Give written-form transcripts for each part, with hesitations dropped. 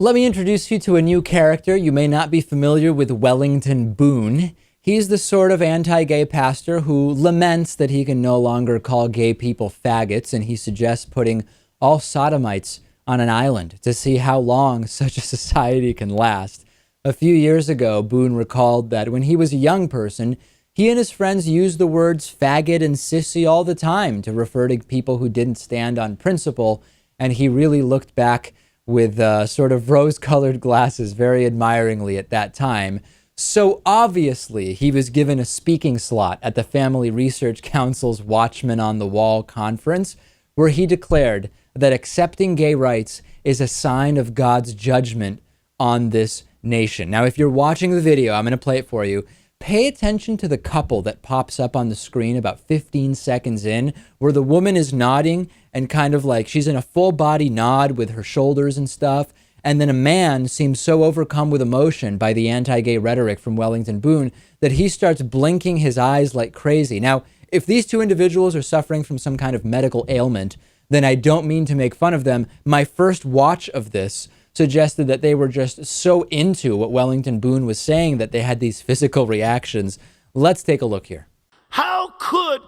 Let me introduce you to a new character. You may not be familiar with Wellington Boone. He's the sort of anti-gay pastor who laments that he can no longer call gay people faggots, and he suggests putting all sodomites on an island to see how long such a society can last. A few years ago, Boone recalled that when he was a young person, he and his friends used the words faggot and sissy all the time to refer to people who didn't stand on principle, and he really looked back with sort of rose-colored glasses very admiringly at that time. So obviously, he was given a speaking slot at the Family Research Council's Watchmen on the Wall conference, where he declared that accepting gay rights is a sign of God's judgment on this nation. Now, if you're watching the video, I'm going to play it for you. Pay attention to the couple that pops up on the screen about 15 seconds in, where the woman is nodding and kind of like she's in a full body nod with her shoulders and stuff. And then a man seems so overcome with emotion by the anti-gay rhetoric from Wellington Boone that he starts blinking his eyes like crazy. Now, if these two individuals are suffering from some kind of medical ailment, then I don't mean to make fun of them. My first watch of this suggested that they were just so into what Wellington Boone was saying that they had these physical reactions. Let's take a look here. How could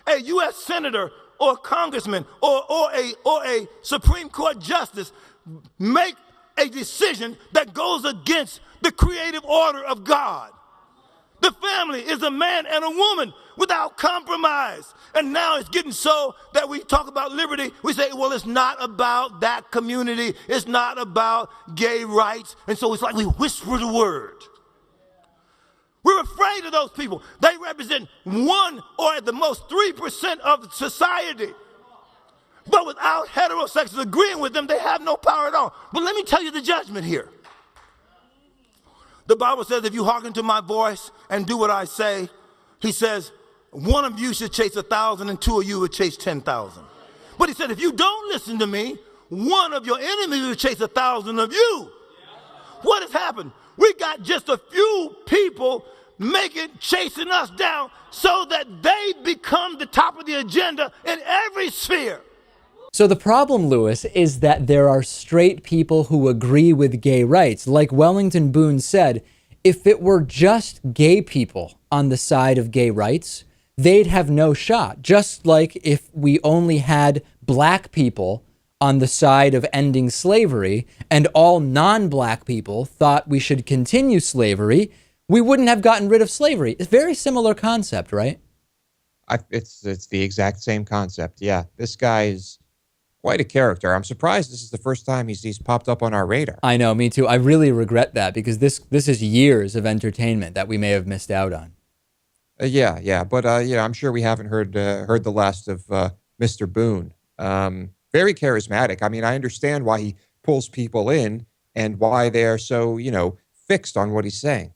a U.S. senator or a congressman or a Supreme Court justice make a decision that goes against the creative order of God? The family is a man and a woman without compromise. And now it's getting so that we talk about liberty. We say, well, it's not about that community. It's not about gay rights. And so it's like we whisper the word. We're afraid of those people. They represent 1 or at the most 3% of society. But without heterosexuals agreeing with them, they have no power at all. But let me tell you the judgment here. The Bible says, if you hearken to my voice and do what I say, he says, one of you should chase 1,000 and 2 of you would chase 10,000. But he said, if you don't listen to me, one of your enemies will chase 1,000 of you. What has happened? We got just a few people chasing us down so that they become the top of the agenda in every sphere. So the problem, Lewis, is that there are straight people who agree with gay rights. Like Wellington Boone said, if it were just gay people on the side of gay rights, they'd have no shot. Just like if we only had black people on the side of ending slavery and all non-black people thought we should continue slavery, we wouldn't have gotten rid of slavery. It's a very similar concept, right? It's the exact same concept. Yeah, this guy is quite a character. I'm surprised this is the first time he's popped up on our radar. I know, me too. I really regret that because this is years of entertainment that we may have missed out on. Yeah, but I'm sure we haven't heard the last of Mr. Boone. Very charismatic. I mean, I understand why he pulls people in and why they are so fixed on what he's saying.